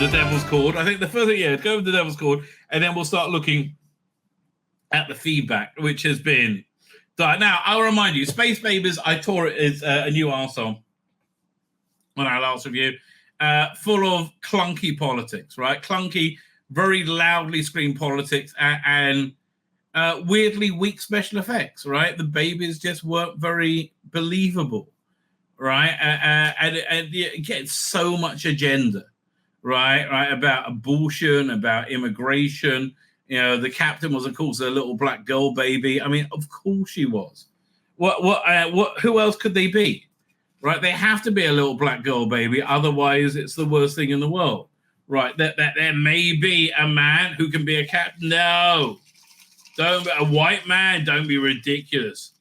the Devil's Chord. I think the first thing, go with the Devil's Chord, and then we'll start looking at the feedback, which has been done. Now, I'll remind you, Space Babies, I tore it as a new arsehole on our last review, full of clunky politics, right? Clunky, very loudly screamed politics, and weirdly weak special effects, right? The babies just weren't very believable, right? And it gets so much agenda, right? About abortion, about immigration. You know, the captain was, of course, a little black girl baby. I mean, of course she was. Who else could they be? Right? They have to be a little black girl baby. Otherwise, it's the worst thing in the world. Right? That there may be a man who can be a captain. No. Don't be a white man. Don't be ridiculous.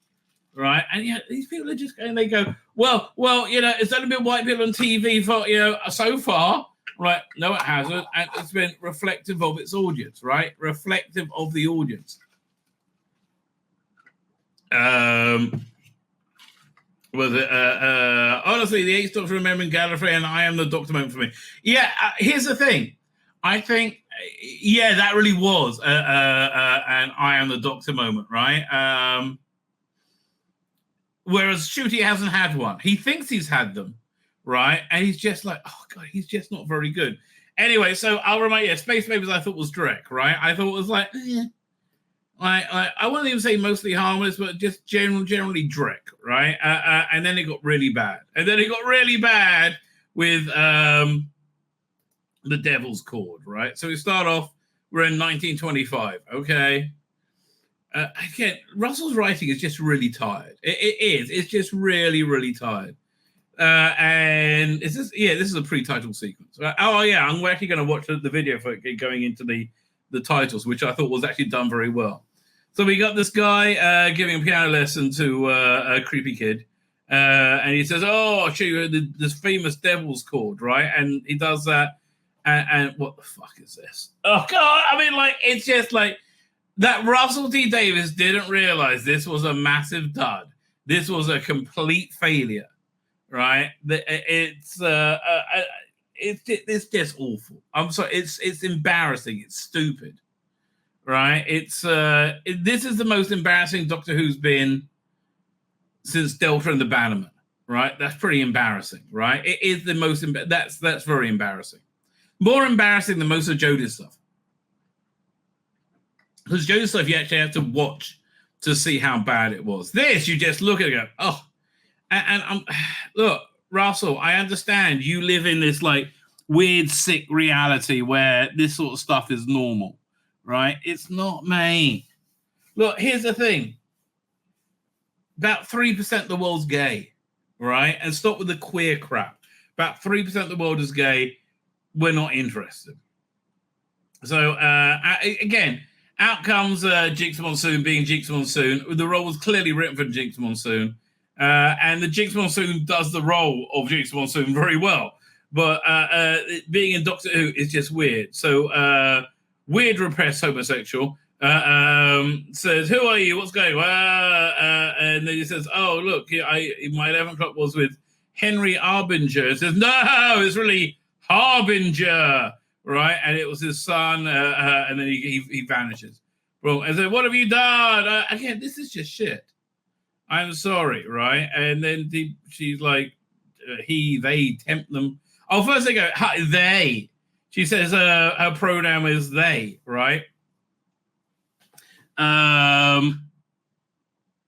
Right? And yeah, these people are just going, they go, well, you know, it's only been white people on TV for, you know, so far. Right? No, it hasn't. And it's been reflective of its audience, right? Reflective of the audience. Was it honestly the Eighth Doctor remembering Gallifrey and I Am the Doctor moment for me? Yeah, here's the thing. I think, yeah, that really was an I Am the Doctor moment, right? Whereas Shooty hasn't had one. He thinks he's had them, right? And he's just like, oh God, he's just not very good. Anyway, so I'll remind you, Space Babies I thought was Drek, right? I thought it was like, I wouldn't even say mostly harmless, but just generally Drek, right? And then it got really bad. And then it got really bad with the Devil's Chord, right? So we start off, we're in 1925, okay? Again, Russell's writing is just really tired. It is. It's just really, really tired. And this is a pre-title sequence. Oh, yeah, I'm actually going to watch the video for it going into the titles, which I thought was actually done very well. So we got this guy giving a piano lesson to a creepy kid. And he says, oh, I'll show you this famous Devil's Chord, right? And he does that. And what the fuck is this? Oh, God. I mean, like, it's just like that Russell T. Davies didn't realize this was a massive dud. This was a complete failure, right? It's just awful. I'm sorry. It's embarrassing. It's stupid. Right, this is the most embarrassing Doctor Who's been since Delta and the Bannerman. Right, that's pretty embarrassing. Right, it is the most. That's very embarrassing. More embarrassing than most of Jodie's stuff. Because Jodie's stuff you actually have to watch to see how bad it was. This you just look at it and go, oh, and look, Russell, I understand you live in this like weird, sick reality where this sort of stuff is normal. Right? It's not me. Look, here's the thing. About 3% of the world's gay, right? And stop with the queer crap. About 3% of the world is gay. We're not interested. So, again, out comes Jinx Monsoon being Jinx Monsoon. The role was clearly written for Jinx Monsoon. And the Jinx Monsoon does the role of Jinx Monsoon very well. But being in Doctor Who is just weird. So, weird repressed homosexual says, who are you? What's going on? And then he says, oh, look, my 11 o'clock was with Henry Arbinger. He says, no, it's really Harbinger, right? And it was his son, and then he vanishes. Well, and then, what have you done? Again, this is just shit. I'm sorry, right? And then she's like, they tempt them. Oh, first they go, they. She says her pronoun is they, right? Yeah,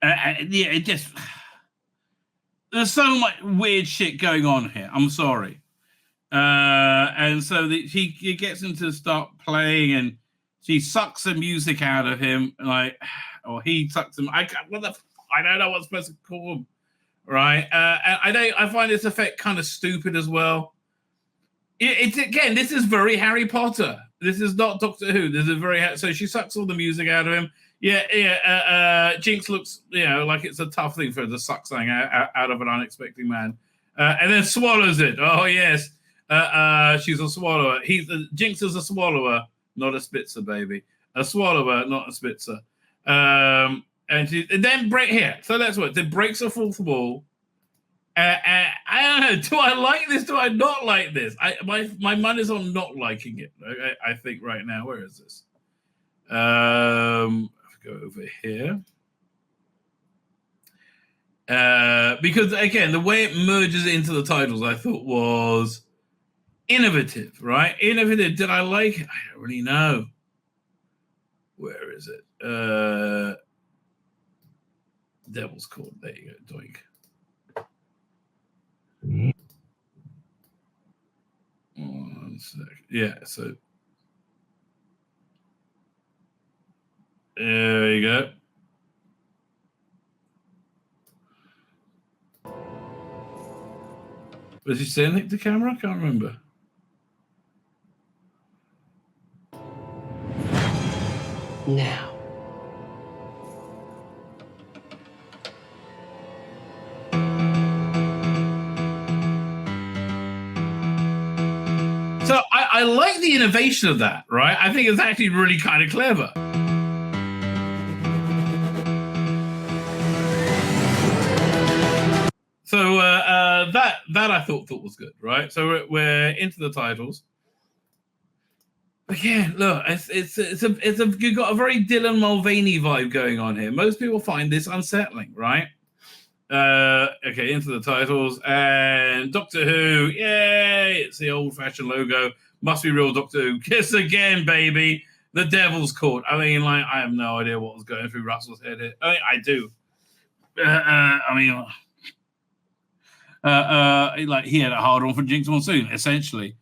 it just there's so much weird shit going on here. I'm sorry. And so he gets him to start playing, and she sucks the music out of him, like, or he sucks him. I don't know what's supposed to call him, right? And I find this effect kind of stupid as well. It's again, this is very Harry Potter. This is not Doctor Who. This is very so she sucks all the music out of him. Yeah. Jinx looks, like it's a tough thing for her to suck something out of an unexpected man, and then swallows it. Oh yes, she's a swallower. Jinx is a swallower, not a spitzer, baby. A swallower, not a spitzer. And then break here. So that's what. Then breaks a fourth wall. don't know. Do I like this? Do I not like this? My money's on not liking it. I think right now. Where is this? Go over here. Because again, the way it merges into the titles, I thought was innovative, right? Innovative. Did I like it? I don't really know. Where is it? Devil's Chord. There you go. Doink. One sec. Yeah, so there you go. Was he saying anything to camera? I can't remember. Now. So I like the innovation of that, right? I think it's actually really kind of clever. So that I thought was good, right? So we're into the titles. Again, look, you've got a very Dylan Mulvaney vibe going on here. Most people find this unsettling, right? Okay, into the titles and Doctor Who. Yay! It's the old-fashioned logo. Must be real Doctor Who. Kiss again, baby. The Devil's Court. I mean, like, I have no idea what was going through Russell's head here. I mean, I do. Like he had a hard on for Jinx Monsoon, essentially.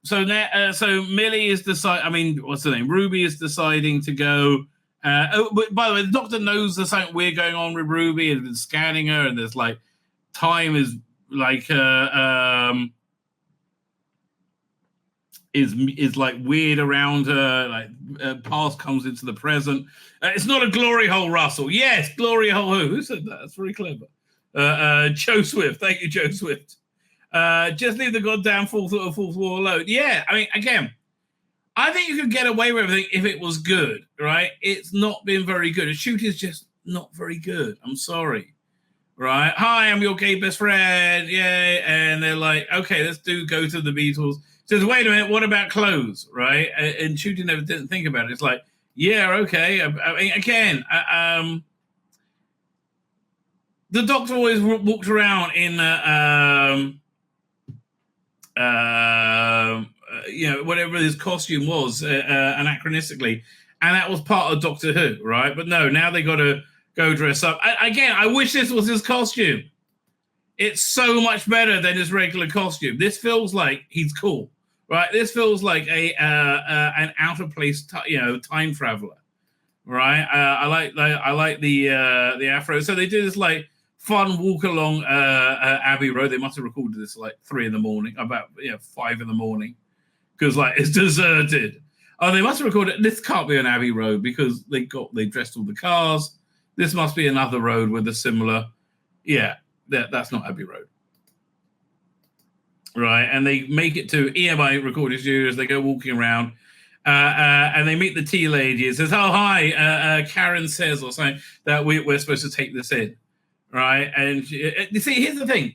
So now, so Millie is deciding. I mean, what's her name? Ruby is deciding to go. But by the way, the Doctor knows there's something weird going on with Ruby. Has been scanning her, and there's like time is like is like weird around her. Like past comes into the present. It's not a glory hole, Russell. Yes, glory hole. Who said that? That's very clever. Joe Swift. Thank you, Joe Swift. Just leave the goddamn fourth wall alone. Yeah, I mean, again, I think you could get away with everything if it was good, right? It's not been very good. The shoot is just not very good. I'm sorry, right? Hi, I'm your gay best friend. Yay. And they're like, okay, let's go to the Beatles. Says, wait a minute, what about clothes, right? And shooting never didn't think about it. It's like, yeah, okay. I mean, again, the Doctor always walked around in whatever his costume was, anachronistically, and that was part of Doctor Who, right? But no, now they got to go dress up. I wish this was his costume. It's so much better than his regular costume. This feels like he's cool, right? This feels like an out of place, time traveler, right? I like the afro. So they do this like fun walk along Abbey Road. They must have recorded this like 3 a.m, about 5 a.m, because like it's deserted. Oh, they must have recorded. This can't be an Abbey Road because they dressed all the cars. This must be another road with a similar. Yeah, that's not Abbey Road, right? And they make it to EMI recording studios. They go walking around. And they meet the tea lady. It says, "Oh, hi, Karen says," or something, that we're supposed to take this in. Right, and you see, here's the thing: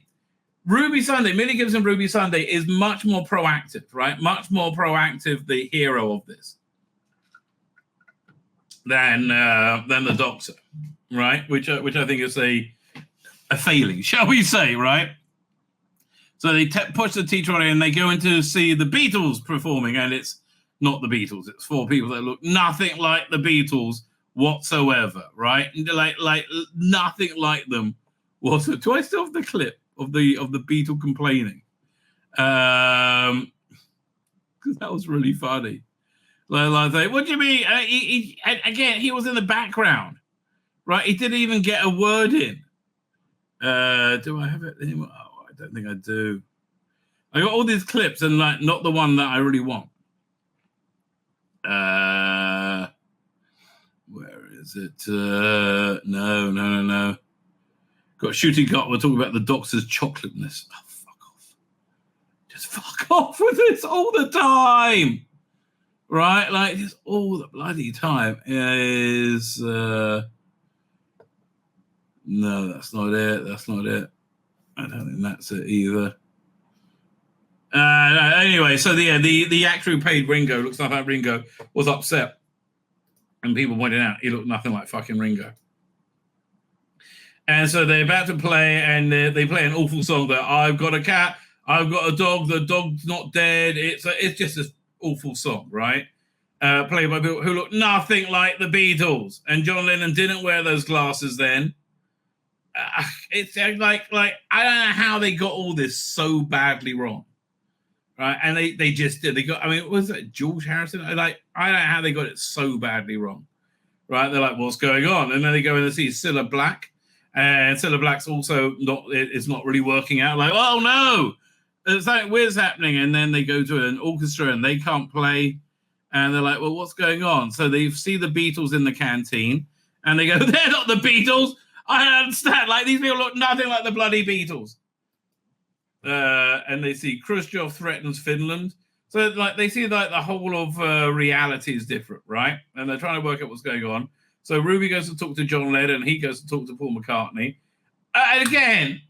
Ruby Sunday, Millie Gibson, Ruby Sunday is much more proactive, right? Much more proactive, the hero of this, than the Doctor, right? Which I think is a failing, shall we say, right? So they push the tea trolley and they go in to see the Beatles performing, and it's not the Beatles; it's 4 people that look nothing like the Beatles whatsoever, right? Like nothing like them. Do I still have the clip of the Beatle complaining? Because that was really funny. Like, what do you mean? He was in the background, right? He didn't even get a word in. Do I have it anymore? Oh, I don't think I do. I got all these clips and like not the one that I really want. Where is it? No. Got shooting gut. We're talking about the Doctor's chocolateness. Oh, fuck off. Just fuck off with this all the time. Right? Like, just all the bloody time. No, that's not it. I don't think that's it either. Anyway, so the actor who played Ringo looks like Ringo was upset, and people pointed out he looked nothing like fucking Ringo. And so they're about to play, and they play an awful song that I've got a cat, I've got a dog, the dog's not dead. It's just an awful song, right? Played by people who look nothing like the Beatles, and John Lennon didn't wear those glasses then. It's like I don't know how they got all this so badly wrong. Right, and they just did. They got. I mean, was it George Harrison? I don't know how they got it so badly wrong. Right, they're like, what's going on? And then they go in and see Cilla Black, and Cilla Black's also not. It's not really working out. Like, oh no, it's like weird's happening. And then they go to an orchestra and they can't play, and they're like, well, what's going on? So they see the Beatles in the canteen, and they go, they're not the Beatles. I don't understand. Like, these people look nothing like the bloody Beatles. And they see Khrushchev threatens Finland. So like they see like the whole of reality is different, right? And they're trying to work out what's going on. So Ruby goes to talk to John Lennon, he goes to talk to Paul McCartney. And again,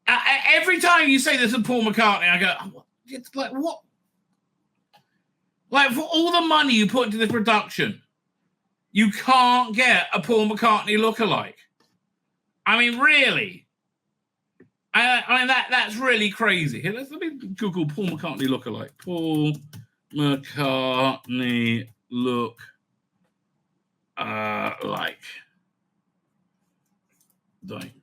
every time you say this to Paul McCartney, I go, oh, it's like what? Like for all the money you put into this production, you can't get a Paul McCartney lookalike. I mean, really? I mean that's really crazy. Here, let me Google Paul McCartney lookalike. Paul McCartney look like. Dying.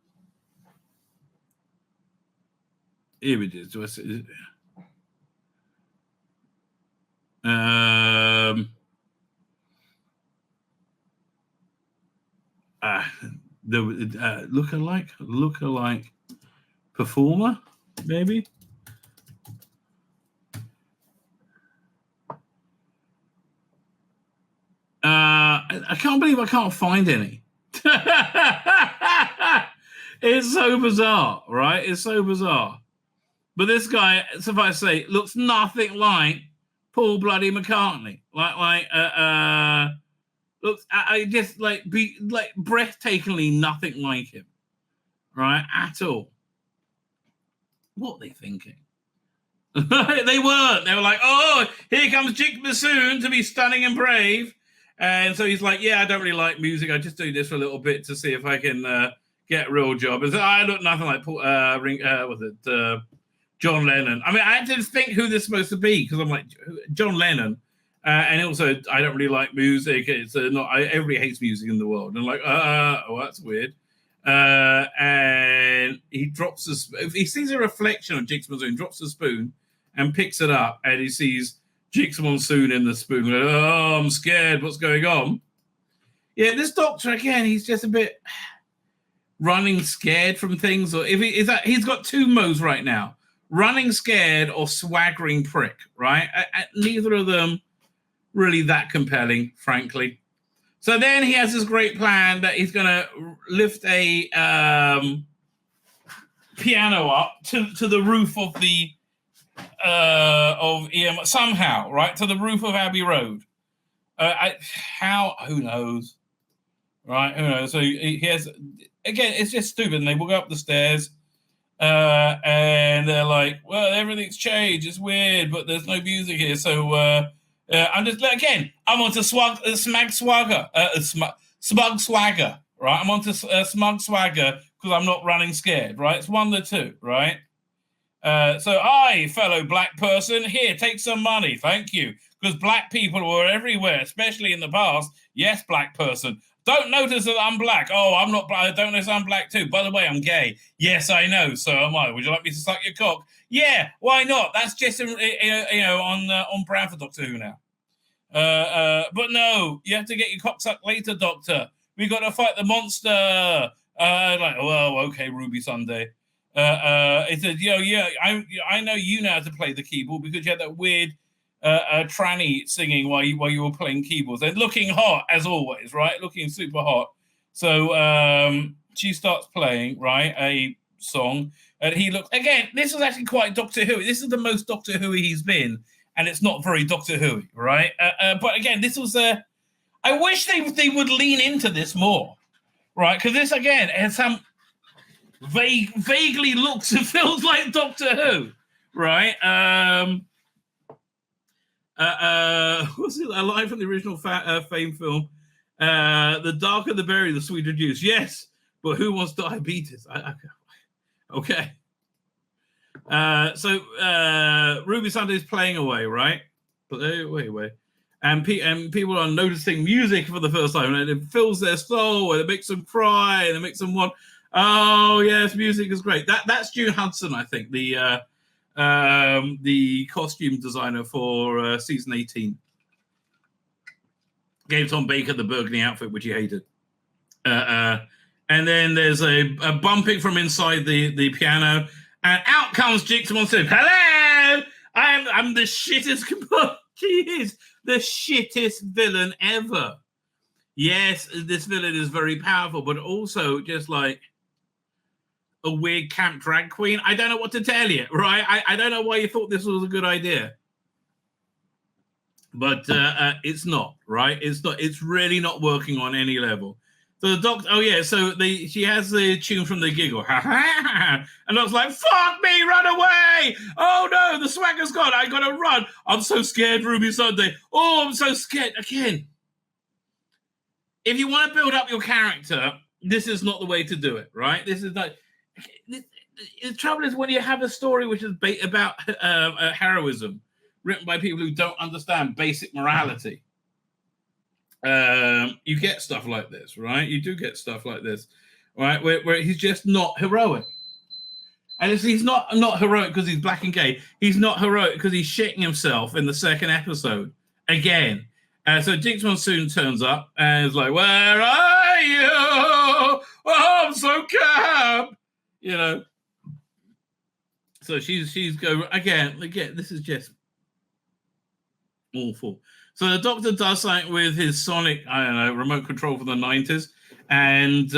Here it is. Do I see it? The lookalike performer, maybe. I can't believe I can't find any. It's so bizarre, right? It's so bizarre. But this guy, suffice to say, looks nothing like Paul bloody McCartney. Looks, I just like breathtakingly nothing like him, right? At all. What are they thinking? They weren't. They were like, oh, here comes Jig Bassoon to be stunning and brave. And so he's like, yeah, I don't really like music. I just do this for a little bit to see if I can get a real job. And so I look nothing like John Lennon. I mean, I had to think who this is supposed to be because I'm like, John Lennon. And also, I don't really like music. It's not. Everybody hates music in the world. And I'm like, oh, that's weird. And he drops he sees a reflection of Jigsaw Monsoon, drops the spoon and picks it up, and he sees Jigsaw Monsoon in the spoon. Like, oh, I'm scared. What's going on? Yeah, this doctor again. He's just a bit running scared from things, or if he's got two modes right now: running scared or swaggering prick. Right? Neither of them really that compelling, frankly. So then he has this great plan that he's going to lift a piano up to the roof of the EM somehow, right, to the roof of Abbey Road. Who knows, right? Who knows? So he has again. It's just stupid. And they walk up the stairs, and they're like, "Well, everything's changed. It's weird, but there's no music here." So. I'm just again. I'm on to smug swagger, right? I'm on to smug swagger because I'm not running scared, right? It's one of the two, right? So I, fellow black person, here, take some money, thank you, because black people were everywhere, especially in the past. Yes, black person. Don't notice that I'm black. Oh, I'm not black. I don't notice I'm black too. By the way, I'm gay. Yes, I know. So am I. Would you like me to suck your cock? Yeah, why not? That's just on brand for Doctor Who now. But no, you have to get your cock sucked later, Doctor. We got to fight the monster. Okay, Ruby Sunday. It said, I know you know how to play the keyboard because you had that weird tranny singing while you were playing keyboards and looking hot as always, right? Looking super hot. So she starts playing, right, a song, and he looks again. This was actually quite Doctor Who. This is the most Doctor Who he's been, and it's not very Doctor Who, right? But again, this was I wish they would lean into this more, right? Because this again has some. vaguely looks and feels like Doctor Who, right? What's it? A line from the original Fame film. The darker the berry, the sweeter juice. Yes, but who wants diabetes? Okay. So Ruby Sunday's playing away, right? But wait. And people are noticing music for the first time, and it fills their soul, and it makes them cry, and it makes them want, oh yes, music is great. That's June Hudson, I think, the costume designer for season 18. Gave Tom Baker the burgundy outfit, which he hated. And then there's a bumping from inside the piano, and out comes Jigsaw and says, "Hello, I'm the shittest." She is the shittest villain ever. Yes, this villain is very powerful, but also just like a weird camp drag queen. I don't know what to tell you, right? I don't know why you thought this was a good idea. But it's not, right? It's not. It's really not working on any level. So the doctor, oh yeah, so she has the tune from the giggle, and I was like, "Fuck me, run away! Oh no, the swagger's gone. I gotta run. I'm so scared, Ruby Sunday. Oh, I'm so scared again." If you want to build up your character, this is not the way to do it, right? This is like the trouble is when you have a story which is about heroism, written by people who don't understand basic morality. You get stuff like this, right? You do get stuff like this, right? Where he's just not heroic. And he's not heroic because he's black and gay. He's not heroic because he's shitting himself in the second episode again. So Jinx Monsoon turns up and is like, "Where are you? Oh, I'm so camp," you know. So she's go again. This is just awful. So the Doctor does something with his sonic, I don't know, remote control from the 90s, and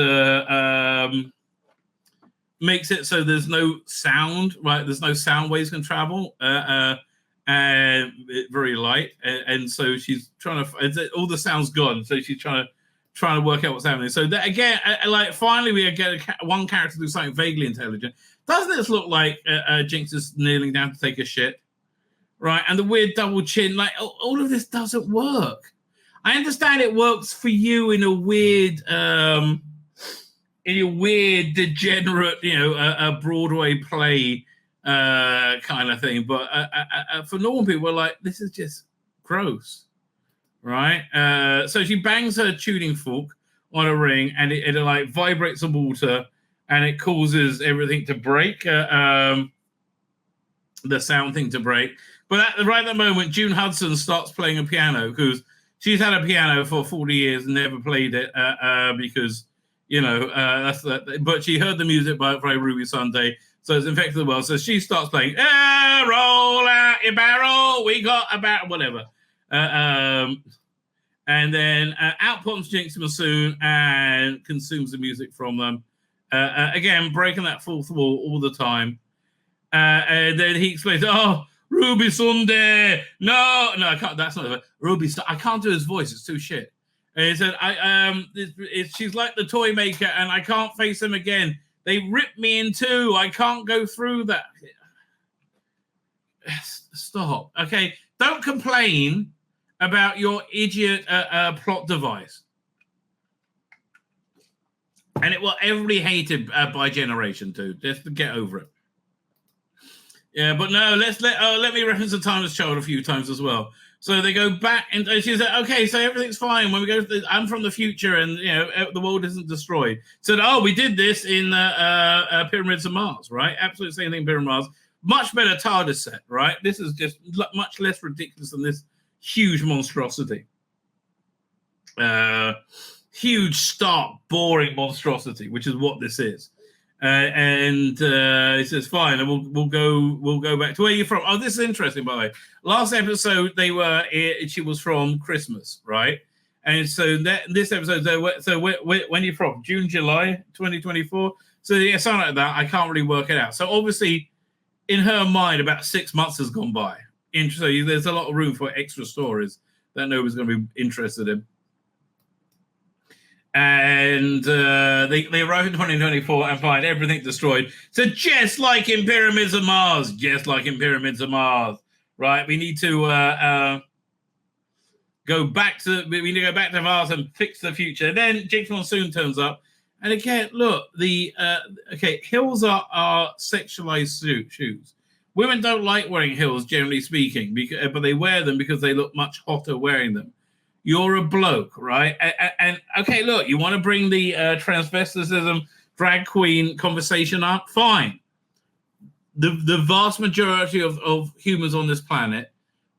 makes it so there's no sound, right? There's no sound waves can travel, and very light, and so she's trying to. All the sound's gone, so she's trying to work out what's happening. So that again, like finally we get one character do something vaguely intelligent. Doesn't this look like Jinx is kneeling down to take a shit? Right, and the weird double chin, like all of this doesn't work. I understand it works for you in a weird, degenerate, a Broadway play kind of thing. But for normal people, we're like, this is just gross, right? So she bangs her tuning fork on a ring, and it like vibrates the water, and it causes everything to break, the sound thing to break. But right at the moment, June Hudson starts playing a piano because she's had a piano for 40 years and never played it because, that's that. But she heard the music by Ruby Sunday, so it's infected the world. So she starts playing, roll out your barrel, we got a barrel, whatever. And then out pops Jinx Monsoon and consumes the music from them. Again, breaking that fourth wall all the time. And then he explains, "Oh, Ruby Sunday, no, I can't. That's not Ruby. I can't do his voice; it's too shit." And he said, she's like the toy maker, and I can't face him again. They ripped me in two. I can't go through that." Stop. Okay, don't complain about your idiot plot device. And everybody hated by generation too. Just to get over it. Yeah, but no, let me reference The Timeless Child a few times as well. So they go back, and she's like, "Okay, so everything's fine. When we go, I'm from the future, and the world isn't destroyed." So, we did this in Pyramids of Mars, right? Absolutely same thing, Pyramids of Mars. Much better TARDIS set, right? This is just much less ridiculous than this huge monstrosity. Huge, stark, boring monstrosity, which is what this is. And he says, "Fine, and we'll go back to where you're from." Oh, this is interesting, by the way. Last episode, she was from Christmas, right? And so this episode, when you're from? June, July, 2024. So yeah, something like that. I can't really work it out. So obviously, in her mind, about 6 months has gone by. So there's a lot of room for extra stories that nobody's going to be interested in. And they arrive in 2024 and find everything destroyed. So just like in Pyramids of Mars, right? We need to go back to Mars and fix the future. Then Jinx Monsoon turns up, and again, look, heels are sexualized shoes. Women don't like wearing heels, generally speaking, but they wear them because they look much hotter wearing them. You're a bloke, right? And okay, look, you want to bring the transvesticism, drag queen conversation up? Fine. The vast majority of humans on this planet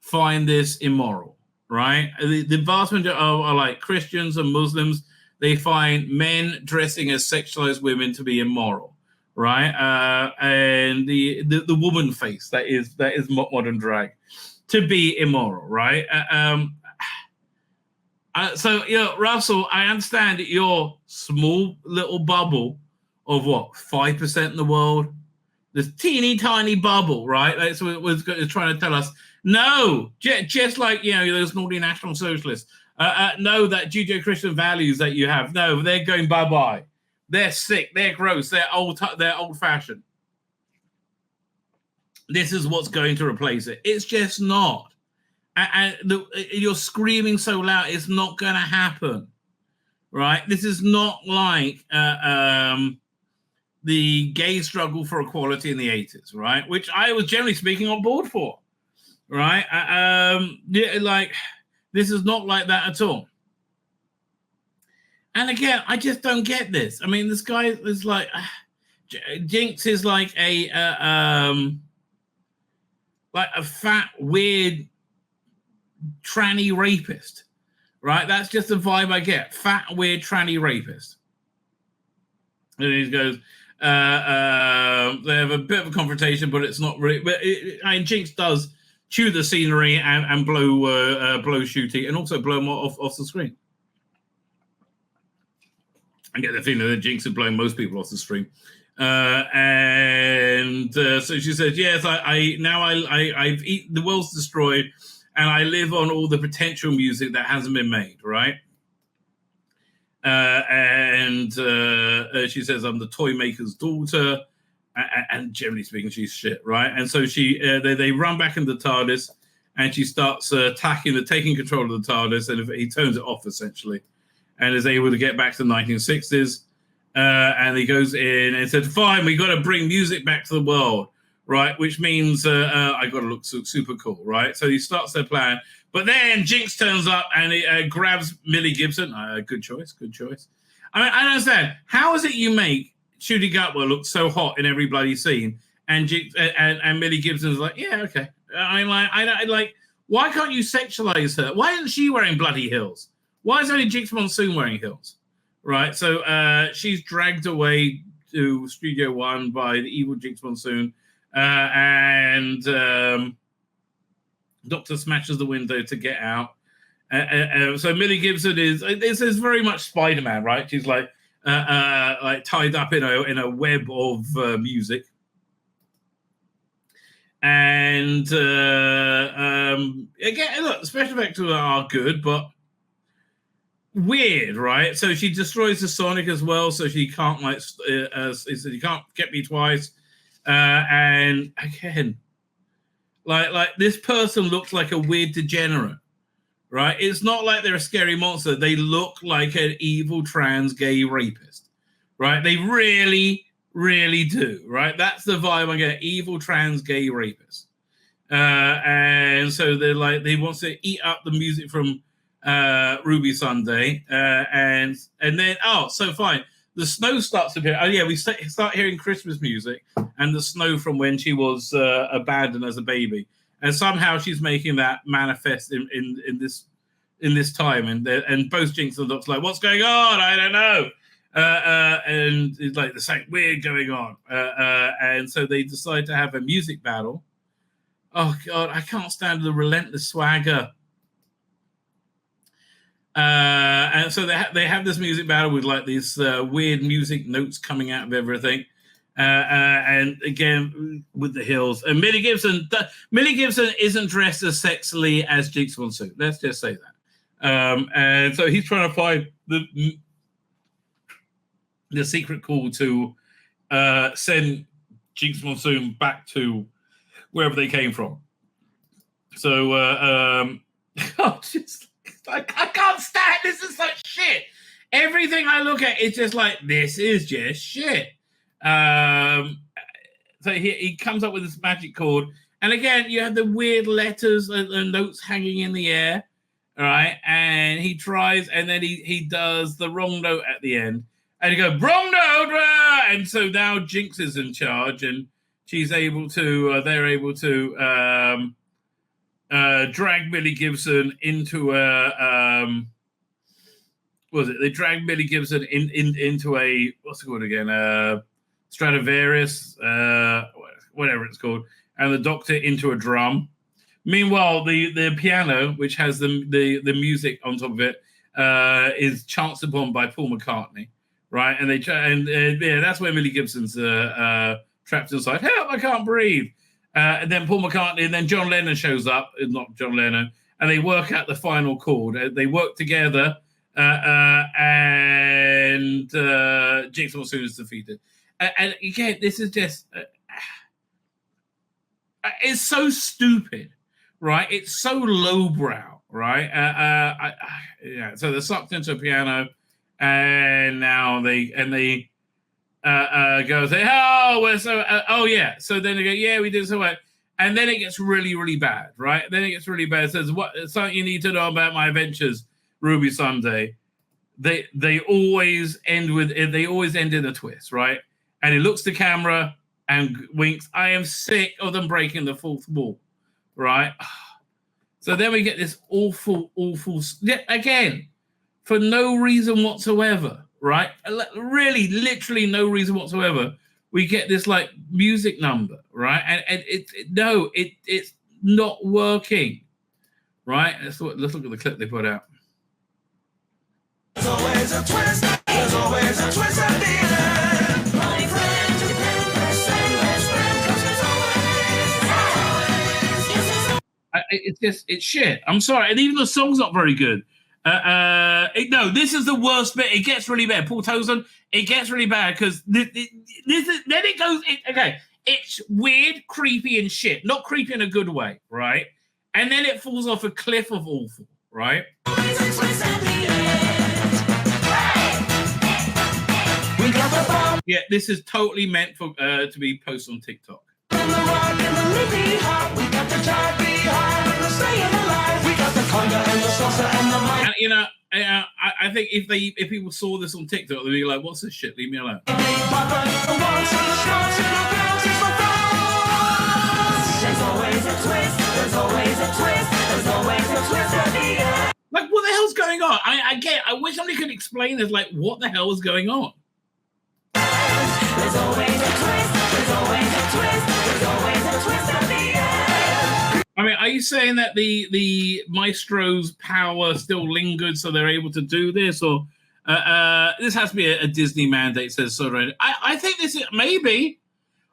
find this immoral, right? The vast majority are like Christians and Muslims. They find men dressing as sexualized women to be immoral, right? And the woman face that is modern drag to be immoral, right? So, Russell, I understand that your small little bubble of 5% in the world, this teeny tiny bubble, right? That's what it was trying to tell us. No, just like, those naughty National Socialists, no, that Judeo-Christian values that you have, no, they're going bye-bye. They're sick, they're gross, they're old-fashioned. This is what's going to replace it. It's just not. And you're screaming so loud, it's not going to happen, right? This is not like the gay struggle for equality in the 80s, right? Which I was generally speaking on board for, right? This is not like that at all. And again, I just don't get this. I mean, this guy is like, Jinx is like a fat, weird, tranny rapist, right? That's just the vibe I get. Fat, weird, tranny rapist. And he goes, they have a bit of a confrontation, but it's not really. But Jinx does chew the scenery and blow Shooty, and also blow him off the screen. I get the feeling that Jinx had blown most people off the screen. So she says, yes, I've eaten, the world's destroyed, and I live on all the potential music that hasn't been made, right? She says, I'm the toy maker's daughter, and generally speaking, she's shit, right? And so they run back into the TARDIS, and she starts taking control of the TARDIS, and he turns it off, essentially, and is able to get back to the 1960s. And he goes in and said, fine, we got to bring music back to the world, right? Which means I got to look super cool, right? So he starts their plan. But then Jinx turns up and he grabs Millie Gibson. Good choice. I mean, I don't understand. How is it you make Shooty Gatwa look so hot in every bloody scene, and Jinx, and Millie Gibson's like, yeah, okay. I mean, why can't you sexualize her? Why isn't she wearing bloody heels? Why is only Jinx Monsoon wearing heels? Right, so she's dragged away to Studio One by the evil Jinx Monsoon, and Doctor smashes the window to get out. So Millie Gibson this is very much Spider-Man, right? She's like tied up in a web of music, and again, look, special effects are good, but weird, right? So she destroys the Sonic as well, so she can't you can't get me twice. And again, like this person looks like a weird degenerate, right? It's not like they're a scary monster. They look like an evil trans gay rapist, right? They really, really do, right? That's the vibe I get. Evil trans gay rapist. And so they want to eat up the music from Ruby Sunday, and then so fine, the snow starts to appear. We start hearing Christmas music and the snow from when she was abandoned as a baby, and somehow she's making that manifest in this time, and both Jinx and Doc's like, what's going on? I don't know. And it's like there's something weird going on, and so they decide to have a music battle. Oh god, I can't stand the relentless swagger. And so they have this music battle with like these weird music notes coming out of everything, and again with the heels. And Millie Gibson isn't dressed as sexily as Jinx Monsoon. Let's just say that. And so he's trying to find the secret call to send Jinx Monsoon back to wherever they came from. So I can't stand this. Is such shit. Everything I look at is just like, this is just shit. So he comes up with this magic chord, and again you have the weird letters and notes hanging in the air, right? And he tries, and then he does the wrong note at the end, and he goes wrong note, and so now Jinx is in charge, and she's able to. They're able to drag Millie Gibson into a. What was it? They dragged Millie Gibson into a, what's it called again? Stradivarius, whatever it's called, and the Doctor into a drum. Meanwhile, the piano, which has the music on top of it, is chanced upon by Paul McCartney, right? And that's where Millie Gibson's trapped inside. Help! I can't breathe. And then Paul McCartney, and then John Lennon shows up, not John Lennon, and they work out the final chord. They work together. And Jinx Monsoon is defeated. And again, this is just it's so stupid, right? It's so lowbrow, right? Yeah. So they're sucked into a piano, and now they go say, "Oh, we're so oh yeah." So then they go, "Yeah, we did so well." And then it gets really, really bad, right? Then it gets really bad. It says, "What? Something you need to know about my adventures, Ruby Sunday." They always end in a twist, right? And he looks to camera and winks. I am sick of them breaking the fourth wall, right? So then we get this awful, again, for no reason whatsoever, right? Really, literally no reason whatsoever. We get this like music number, right? And it's not working, right? Let's look at the clip they put out. There's always a twist. There's always a twist at the end. My friend, it's shit. I'm sorry, and even the song's not very good. No, this is the worst bit. It gets really bad. Paul Tozan, it gets really bad because then it goes. Okay, it's weird, creepy, and shit. Not creepy in a good way, right? And then it falls off a cliff of awful, right? Yeah, this is totally meant for to be posted on TikTok. And you know, I think if people saw this on TikTok, they'd be like, "What's this shit? Leave me alone." There's always a twist. There's always a twist. There's always a twist at the end. Like, what the hell's going on? I wish somebody could explain this. Like, what the hell is going on? There's always a twist. There's always a twist. There's always a twist at the end. I mean, are you saying that the Maestro's power still lingered, so they're able to do this, or this has to be a Disney mandate? Says so. I think this is maybe,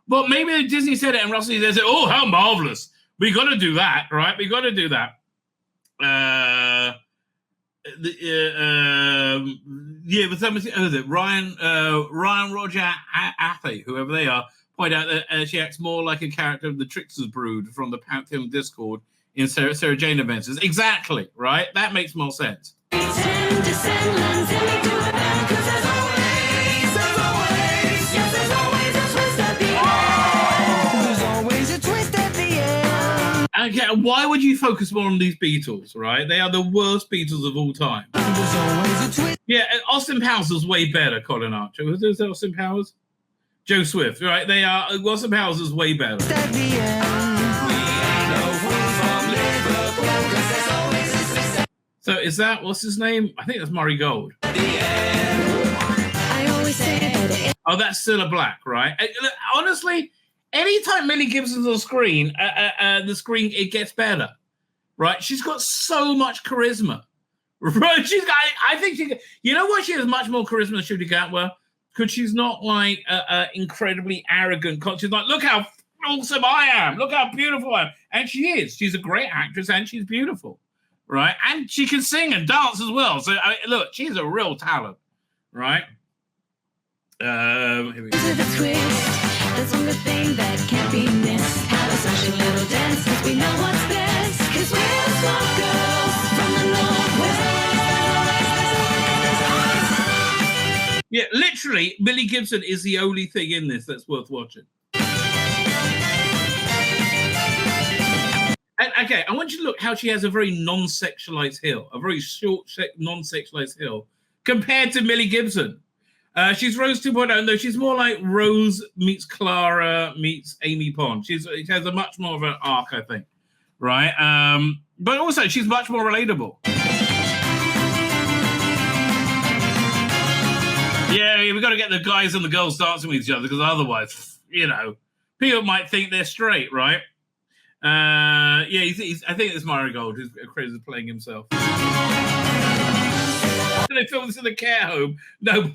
but maybe Disney said it, and Russell said, "Oh, how marvelous! We got to do that, right? We got to do that." Yeah, but somebody, Ryan, Roger, Athe, whoever they are, point out that she acts more like a character of the Trickster's Brood from the Pantheon Discord in Sarah Jane Adventures. Exactly, right? That makes more sense. Okay, why would you focus more on these Beatles, right? They are the worst Beatles of all time. Yeah, Austin Powers was way better, Colin Archer. Was it Austin Powers? Joe Swift, right? They are. Austin Powers is way better. So is that, what's his name? I think that's Murray Gold. Oh, that's Cilla Black, right? Honestly, anytime Millie Gibson's on screen, the screen, it gets better, right? She's got so much charisma, right? I think you know what? She has much more charisma than Shooty Gatwa, because she's not like incredibly arrogant. She's like, look how awesome I am. Look how beautiful I am. And she is. She's a great actress and she's beautiful, right? And she can sing and dance as well. So, look, she's a real talent, right? Here we go. To the twist, that's one good thing that can't be missed. Have a special little dance, cause we know what's best. Cause we're smart girls from the Northwest. Yeah, literally, Millie Gibson is the only thing in this that's worth watching. And okay, I want you to look how she has a very non-sexualized heel, a very short, non-sexualized heel, compared to Millie Gibson. She's Rose 2.0, though she's more like Rose meets Clara meets Amy Pond. She has a much more of an arc, I think, right? But also, she's much more relatable. Yeah, we've got to get the guys and the girls dancing with each other, because otherwise, you know, people might think they're straight, right? Yeah, I think it's Marigold who's credited playing himself. They filmed this in the care home. No,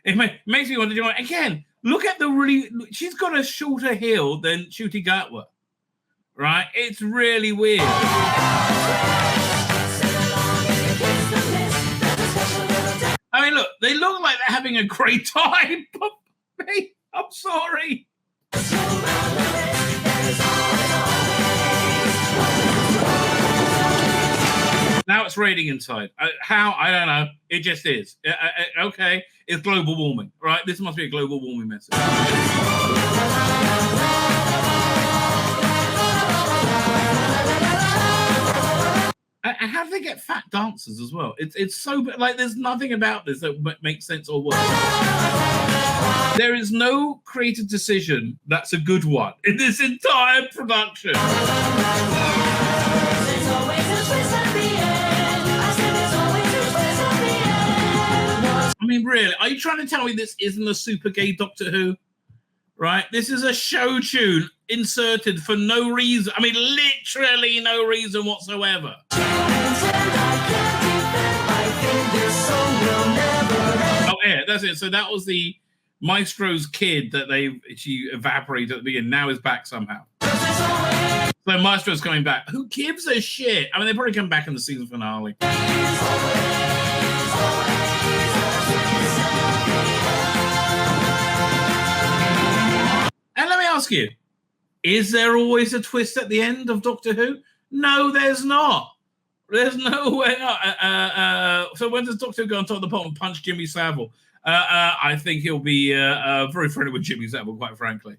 it makes me want to do it again. Look at the really. She's got a shorter heel than Shooty Gatwa, right? It's really weird. I mean, look, they look like they're having a great time, but hey, I'm sorry. Now it's raining inside. How? I don't know. It just is. Okay, it's global warming, right? This must be a global warming message. And how do they get fat dancers as well? It's so like there's nothing about this that makes sense or works. There is no creative decision that's a good one in this entire production. I mean, really, are you trying to tell me this isn't a super gay Doctor Who? Right? This is a show tune inserted for no reason. I mean, literally no reason whatsoever. Oh, yeah, that's it. So that was the Maestro's kid that she evaporated at the beginning. Now is back somehow. So Maestro's coming back. Who gives a shit? I mean, they probably come back in the season finale. And let me ask you, is there always a twist at the end of Doctor Who? No, there's not. There's no way. So when does Doctor Who go on top of the pot and punch Jimmy Savile? I think he'll be very friendly with Jimmy Savile, quite frankly.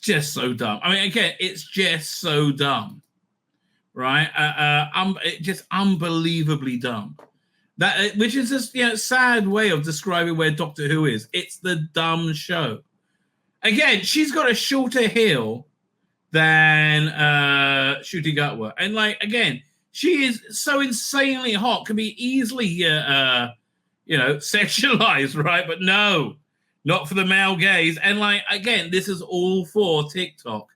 Just so dumb. I mean, again, it's just so dumb, right? Just unbelievably dumb. That which is just sad way of describing where Doctor Who is. It's the dumb show. Again, she's got a shorter heel than Shooty Gatwa, and like again, she is so insanely hot, can be easily sexualized, right? But no. Not for the male gaze. And like, again, this is all for TikTok.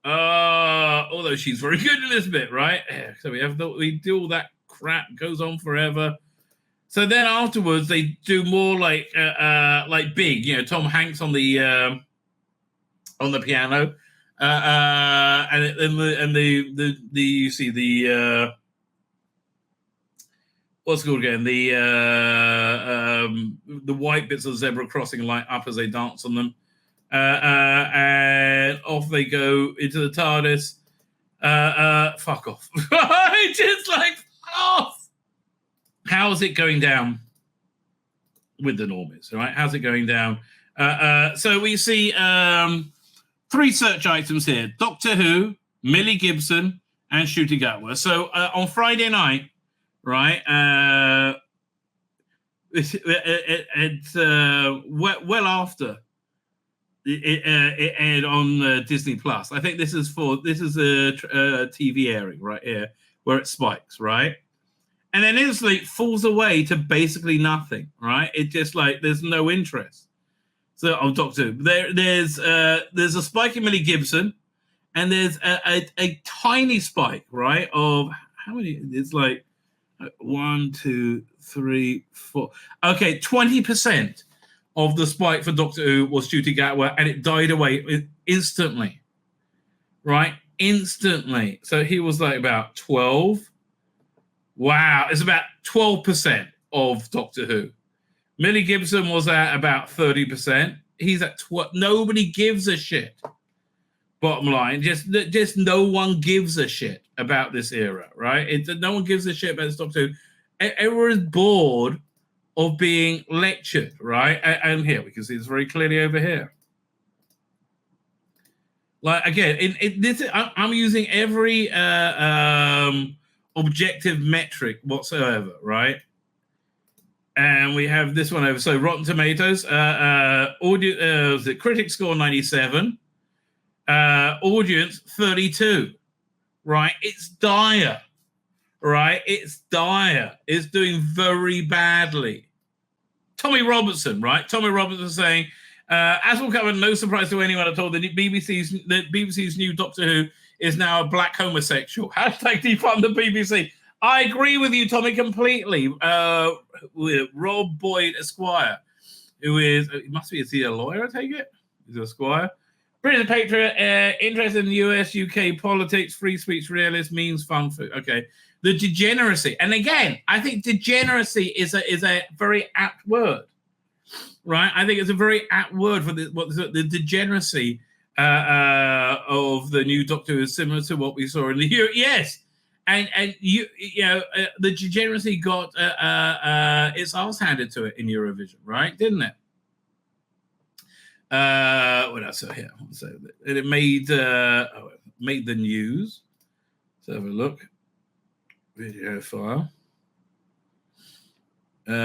Although she's very good in this bit, right? So we do all that crap, goes on forever. So then afterwards they do more like big, Tom Hanks on the piano. And you see the what's it called again? The white bits of the zebra crossing light up as they dance on them. And off they go into the TARDIS. Fuck off. Just like, off. How's it going down with the normies, right? How's it going down? So we see 3 search items here. Doctor Who, Millie Gibson, and Shooty Gatwa. So on Friday night, right? It's well after it aired on Disney Plus. I think this is a TV airing right here where it spikes, right? And then instantly falls away to basically nothing, right? It just like there's no interest. So on Doctor Who, there's a spike in Millie Gibson, and there's a tiny spike, right? Of how many? It's like 1, 2, 3, 4. Okay, 20% of the spike for Doctor Who was Ncuti Gatwa, and it died away instantly. Right? Instantly. So he was like about 12. Wow. It's about 12% of Doctor Who. Millie Gibson was at about 30%. He's at nobody gives a shit. Bottom line, just no one gives a shit about this era, right? No one gives a shit about this Doctor Who. Everyone is bored of being lectured, right? And here we can see this very clearly over here. Like again, I'm using every objective metric whatsoever, right? And we have this one over. So Rotten Tomatoes, the critic score 97, audience 32, right? It's dire, right? It's dire. It's doing very badly. Tommy Robertson, right? Tommy Robertson saying, as we'll cover, no surprise to anyone at all, the BBC's new Doctor Who is now a black homosexual. Hashtag defund the BBC. I agree with you, Tommy, completely. With Rob Boyd Esquire, who is, is he a lawyer, I take it? He's a Esquire. British Patriot, interested in US, UK politics, free speech realist, means fun food. Okay. The degeneracy. And again, I think degeneracy is a very apt word, right? I think it's a very apt word for the degeneracy of the new Doctor Who is similar to what we saw in the year. Yes. And the degeneracy got its arse handed to it in Eurovision, right? Didn't it? What else? So here, and it made the news. Let's have a look. Video file. What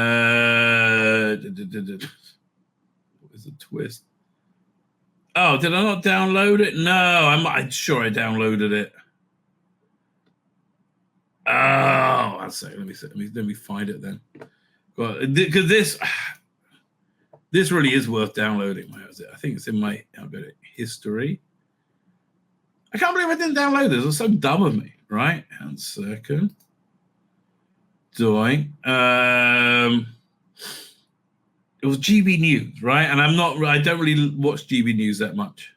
is the twist? Oh, did I not download it? No, I'm sure I downloaded it. Oh, I'll say. Let me find it then. Because this really is worth downloading. Where is it? I think it's in my. I'll go to history. I can't believe I didn't download this. It was so dumb of me, right? 1 second. Doing. It was GB News, right? And I don't really watch GB News that much.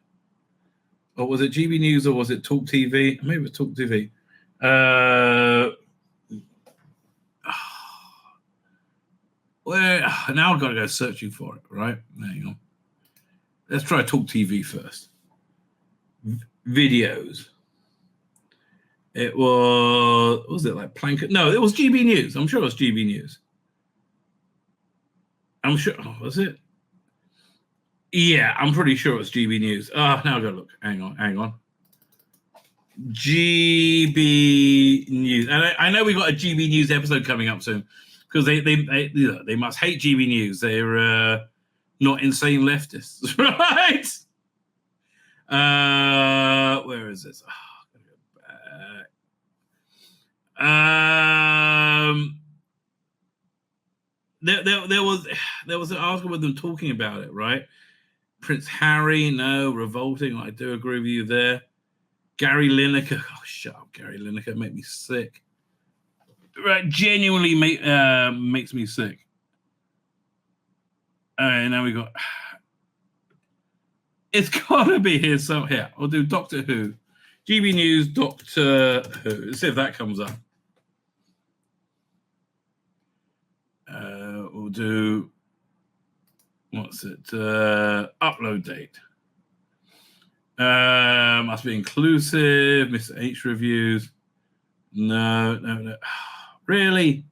Or was it GB News or was it Talk TV? Maybe it was Talk TV. Now I've got to go searching for it, right? Hang on. Let's try Talk TV first. Videos. It was it like Plank? No, it was GB News. I'm sure it was GB News. I'm sure. Oh, was it? Yeah, I'm pretty sure it was GB News. Now I've got to look. Hang on. GB News. And I know we've got a GB News episode coming up soon because they must hate GB News. They're not insane leftists, right? Where is this? I'm gonna go back. There was an article with them talking about it, right? Prince Harry, no, revolting. I do agree with you there. Gary Lineker, oh shut up, Gary Lineker, make me sick. Right, genuinely makes me sick. All right, now we got. It's gotta be here. So here, I'll do Doctor Who, GB News, Doctor Who. Let's see if that comes up. We'll do. What's it? Upload date. Must be inclusive. Mr. H reviews. No. Really?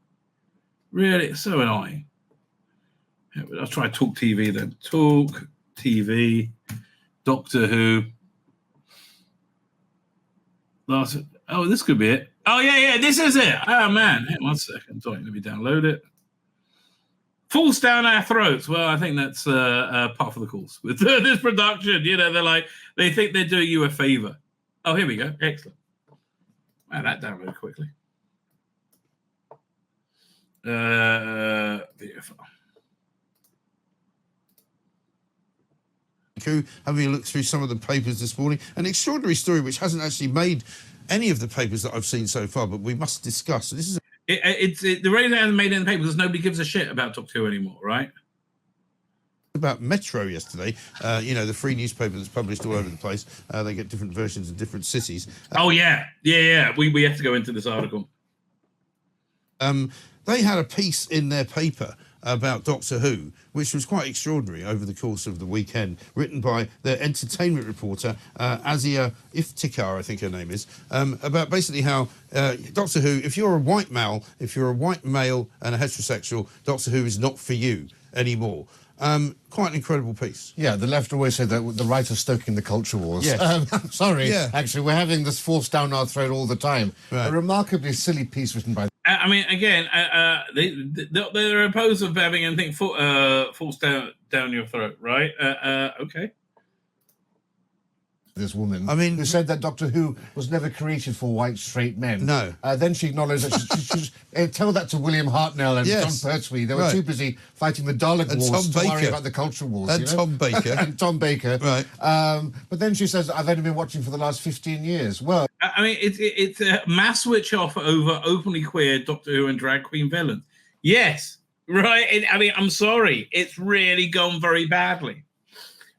It's so annoying. Yeah, I'll try Talk TV then. Talk TV. Doctor Who. This could be it. Oh, yeah, this is it. Oh, man. Hang on 1 second. Sorry, let me download it. Falls down our throats. Well, I think that's part of the course with this production. You know, they think they're doing you a favor. Oh, here we go. Excellent. Wow, that downloaded quickly. Video file. Having a look through some of the papers this morning, an extraordinary story which hasn't actually made any of the papers that I've seen so far, but we must discuss. So this is the reason it hasn't made any papers is nobody gives a shit about Doctor Who anymore, right? about Metro yesterday. The free newspaper that's published all over the place. They get different versions in different cities. We have to go into this article. They had a piece in their paper about Doctor Who, which was quite extraordinary over the course of the weekend, written by their entertainment reporter, Azia Iftikhar, I think her name is, about basically how Doctor Who, if you're a white male and a heterosexual, Doctor Who is not for you anymore. Quite an incredible piece. Yeah, the left always say that the right are stoking the culture wars. Yes. Sorry, Yeah. actually, we're having this forced down our throat all the time. Right. A remarkably silly piece written by... I mean, again, they're opposed of having anything forced down your throat, right? Okay. This woman, I mean, who said that Doctor Who was never created for white straight men. No. Then she acknowledged that tell that to William Hartnell and Yes. John Pertwee. They were too busy fighting the Dalek Wars to worry about the culture wars. And Tom Baker. And Tom Baker. Right. But then she says, I've only been watching for the last 15 years. Well, I mean, it's a mass switch off over openly queer Doctor Who and drag queen villains. Yes, right. I'm sorry. It's really gone very badly.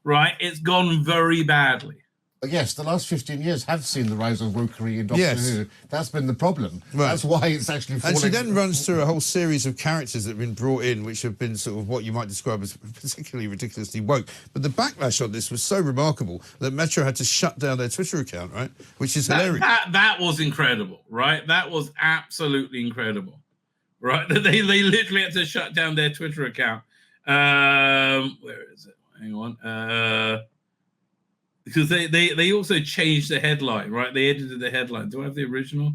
Right. It's gone very badly. yes, the last 15 years have seen the rise of wokery in Doctor Yes. Who. That's been the problem. Right. That's why it's actually falling. And she then runs through a whole series of characters that have been brought in, which have been sort of what you might describe as particularly ridiculously woke. But the backlash on this was so remarkable that Metro had to shut down their Twitter account, right? Which is hilarious. That was incredible, right? That was absolutely incredible, right? They literally had to shut down their Twitter account. Where is it? Hang on. Because they also changed the headline, right? They edited the headline. Do I have the original?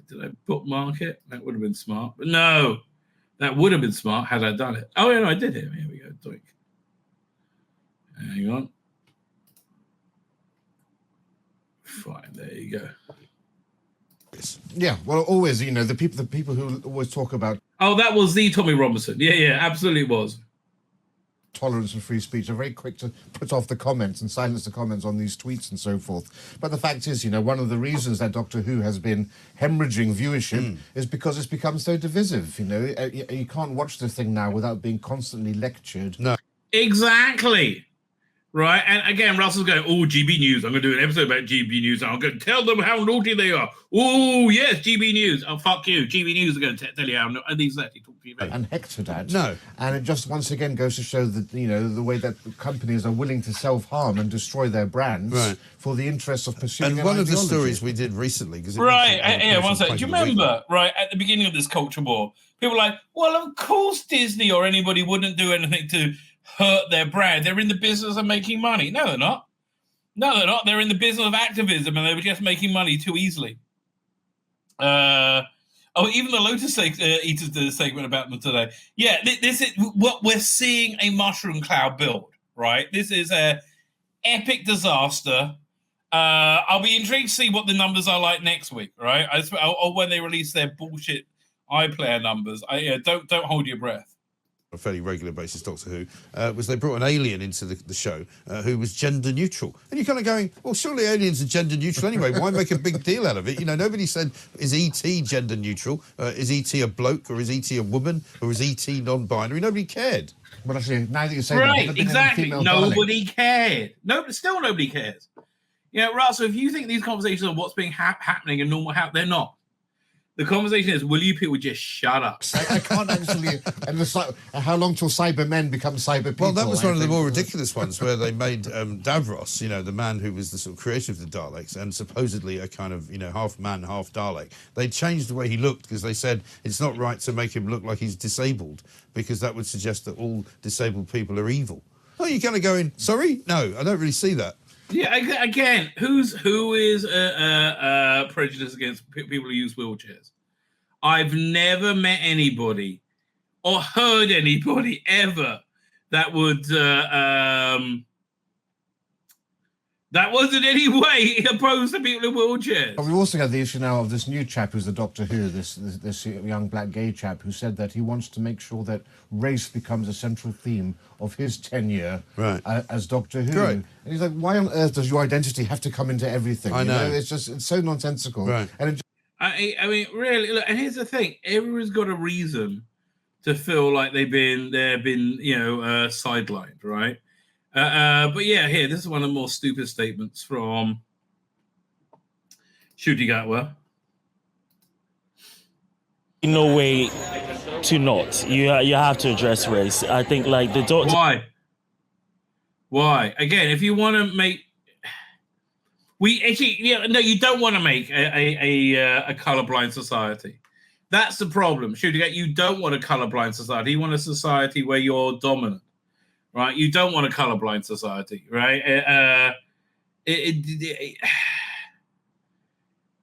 Did I bookmark it? That would have been smart. But no, that would have been smart had I done it. Oh, yeah, no, I did it. Here we go. Doink. Hang on. Fine, there you go. Yeah, well, always, the people who always talk about Oh, that was the Tommy Robinson. Yeah, absolutely was. tolerance and free speech are very quick to put off the comments and silence the comments on these tweets and so forth. But the fact is, one of the reasons that Doctor Who has been hemorrhaging viewership is because it's become so divisive. You can't watch the thing now without being constantly lectured. No. Exactly. Right. And again, Russell's going, oh, GB News. I'm going to do an episode about GB News. I'm going to tell them how naughty they are. Oh, yes, GB News. Oh, fuck you. GB News are going to tell you how naughty. These actually talk to you about. And hectored at. No. And it just once again goes to show that, the way that companies are willing to self-harm and destroy their brands for the interests of pursuing And an one of the ideology. stories we did recently... Right. Yeah, one second. Do you remember, right, at the beginning of this culture war, people were like, well, of course Disney or anybody wouldn't do anything to hurt their brand. They're in the business of making money. No, they're not. They're in the business of activism, and they were just making money too easily. Even the Lotus Eaters did a segment about them today. Yeah, this is what we're seeing, a mushroom cloud build, right? This is a epic disaster. I'll be intrigued to see what the numbers are like next week, right? Or when they release their bullshit iPlayer numbers. Don't hold your breath. A fairly regular basis, Doctor Who, was they brought an alien into the show who was gender neutral. And you're kind of going, well, surely aliens are gender neutral anyway. Why make a big deal out of it? Nobody said, is E.T. gender neutral? Is E.T. a bloke, or is E.T. a woman, or is E.T. non-binary? Nobody cared. Well, actually, now that you say right, that, exactly. Nobody cared. Still nobody cares. Russell, if you think these conversations are what's being happening in normal they're not. The conversation is, will you people just shut up? I can't actually... And how long till Cybermen become cyber people? Well, that was one of the more ridiculous ones, where they made Davros, the man who was the sort of creator of the Daleks, and supposedly a kind of, half man, half Dalek. They changed the way he looked because they said it's not right to make him look like he's disabled, because that would suggest that all disabled people are evil. Oh, you're kind of going, sorry? No, I don't really see that. Yeah, again, who is prejudiced against people who use wheelchairs? I've never met anybody or heard anybody ever that would that was in any way opposed to people in wheelchairs. But we've also got the issue now of this new chap who's the Doctor Who, this young black gay chap who said that he wants to make sure that race becomes a central theme of his tenure as Doctor Who. Right. And he's like, why on earth does your identity have to come into everything? I know. It's so nonsensical. Right. And I mean, really, look, and here's the thing. Everyone's got a reason to feel like they've been sidelined, right? But yeah, here, this is one of the more stupid statements from Shuti Gatwa. No way to not. You have to address race. I think like the doctor. Why? Again, if you want to make, you don't want to make a colorblind society. That's the problem. You don't want a colorblind society. You want a society where you're dominant, right? You don't want a colorblind society, right?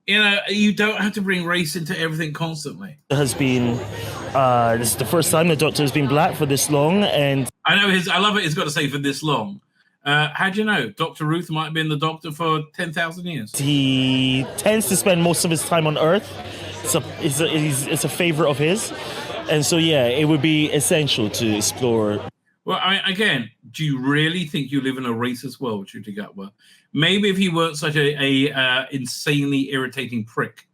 You don't have to bring race into everything constantly. Has been this is the first time the Doctor has been black for this long, and I know I love it. It's got to say for this long. How do you know? Dr. Ruth might have been the Doctor for 10,000 years. He tends to spend most of his time on Earth. It's a favorite of his, and so yeah, it would be essential to explore. Well, again, do you really think you live in a racist world, Shuti Gatwa? Maybe if he weren't such a insanely irritating prick,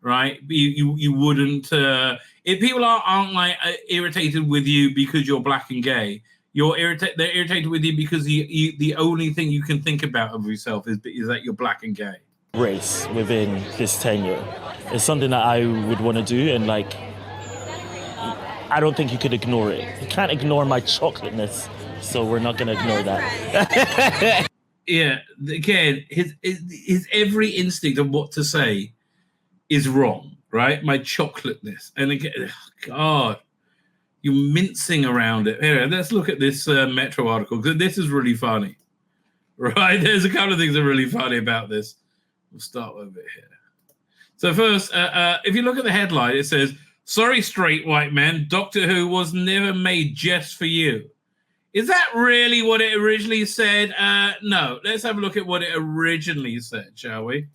right? You wouldn't. If people aren't like irritated with you because you're black and gay, they're irritated with you because the only thing you can think about of yourself is that you're black and gay. Race within this tenure is something that I would want to do, and like I don't think you could ignore it. You can't ignore my chocolateness, so we're not going to ignore that. Yeah, again, his every instinct of what to say is wrong, right? My chocolateness, and again, God, you're mincing around it. Anyway, let's look at this Metro article because this is really funny, right? There's a couple of things that are really funny about this. We'll start over here. So first, if you look at the headline, it says, "Sorry, straight white men, Doctor Who was never made just for you." Is that really what it originally said? No. Let's have a look at what it originally said, shall we?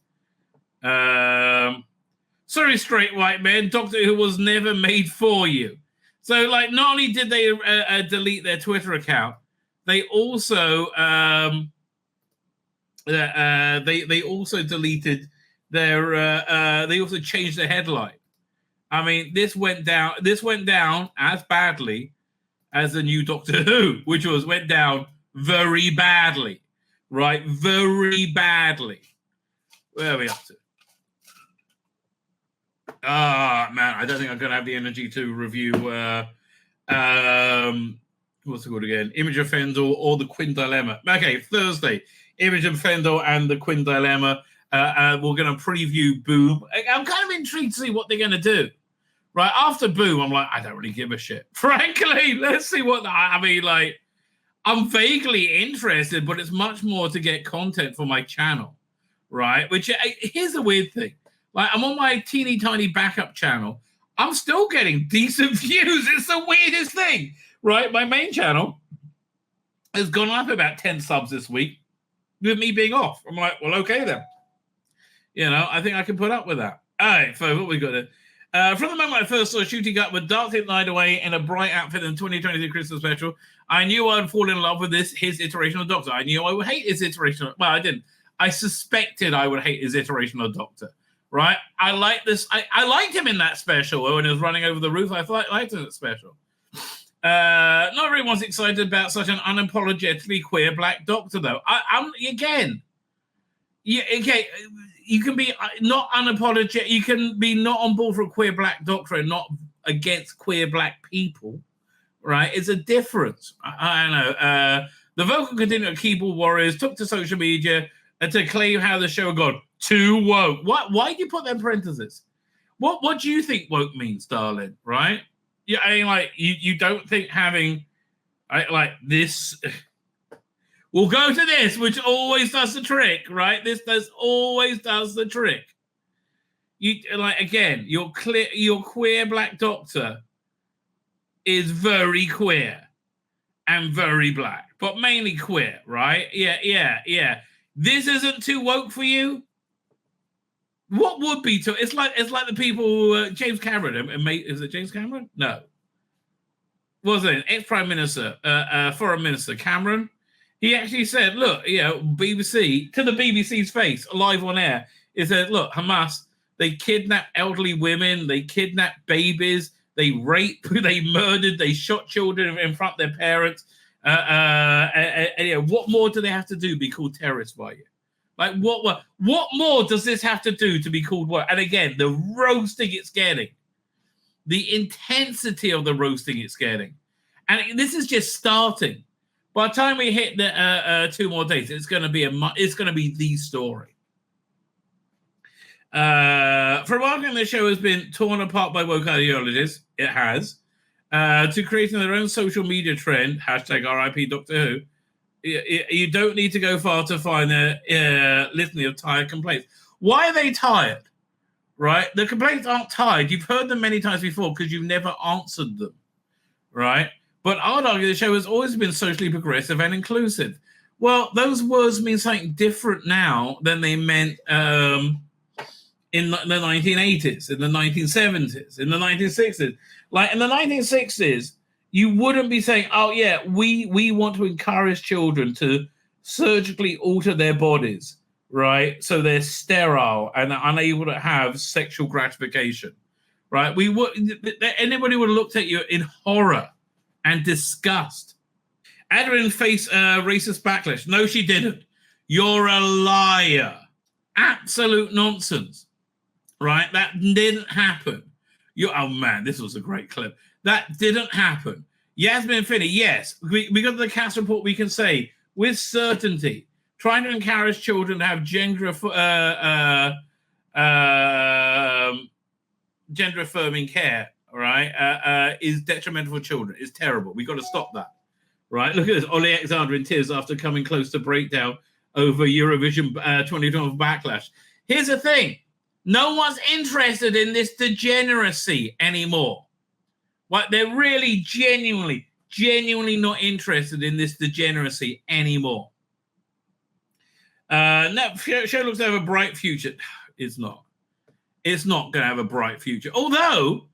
Sorry, straight white men, Doctor Who was never made for you. So, like, not only did they delete their Twitter account, they also they also deleted their they also changed their headline. I mean, this went down as badly as the new Doctor Who, which went down very badly, right? Very badly. Where are we up to? Man, I don't think I'm going to have the energy to review, what's it called again? Image of Fendel or the Quinn Dilemma. Okay, Thursday, Image of Fendel and the Quinn Dilemma. We're going to preview Boom. I'm kind of intrigued to see what they're going to do. Right, after Boom, I'm like, I don't really give a shit. Frankly, let's see what... I mean, like, I'm vaguely interested, but it's much more to get content for my channel, right? Which, here's a weird thing. Like, I'm on my teeny tiny backup channel. I'm still getting decent views. It's the weirdest thing, right? My main channel has gone up about 10 subs this week with me being off. I'm like, well, okay then. You know, I think I can put up with that. All right, so what we got there? From the moment I first saw Shooting Up with Dark Tip Night Away in a bright outfit in the 2023 Christmas special, I knew I'd fall in love with his iteration of Doctor. I knew I would hate his iteration of... Well, I didn't. I suspected I would hate his iteration of Doctor, right? I like this. I liked him in that special when he was running over the roof. I liked him in that special. Not everyone's excited about such an unapologetically queer black Doctor, though. You can be not unapologetic. You can be not on board for a queer black Doctor and not against queer black people, right? It's a difference. I know. The vocal contingent of keyboard warriors took to social media to claim how the show had gone too woke. Why do you put that in parentheses? What do you think woke means, darling? Right? Yeah, I mean, like you don't think having like this. We'll go to this, which always does the trick, right? This always does the trick. You like again, your queer black Doctor is very queer and very black, but mainly queer, right? Yeah. This isn't too woke for you. What would be too? It's like the people James Cameron. Is it James Cameron? No. What was it? Ex-Prime Minister, Foreign Minister Cameron. He actually said, look, BBC, to the BBC's face, live on air, he said, look, Hamas, they kidnap elderly women, they kidnap babies, they raped, they murdered, they shot children in front of their parents. What more do they have to do to be called terrorists by you? Like, what more does this have to do to be called what? And again, the roasting it's getting, the intensity of the roasting it's getting. And this is just starting. By the time we hit the 2 more days, it's going to be the story. For a while, the show has been torn apart by woke ideologists. It has. To creating their own social media trend, #RIP Doctor Who. You don't need to go far to find a litany of tired complaints. Why are they tired? Right? The complaints aren't tired. You've heard them many times before because you've never answered them. Right? But I'd argue the show has always been socially progressive and inclusive. Well, those words mean something different now than they meant in the 1980s, in the 1970s, in the 1960s. Like in the 1960s, you wouldn't be saying, oh, yeah, we want to encourage children to surgically alter their bodies, right? So they're sterile and unable to have sexual gratification, right? Anybody would have looked at you in horror and disgust. Adrian faced racist backlash. No, she didn't. You're a liar. Absolute nonsense, right? That didn't happen. Oh, man, this was a great clip. That didn't happen. Yasmin Finney, yes. Because of the cast report, we can say with certainty, trying to encourage children to have gender-affirming care, right, is detrimental for children. It's terrible. We've got to stop that, right? Look at this. Ollie Alexander in tears after coming close to breakdown over Eurovision 2012 backlash. Here's the thing. No one's interested in this degeneracy anymore. Like, they're really genuinely not interested in this degeneracy anymore. No, show looks to have a bright future. It's not. It's not going to have a bright future. Although,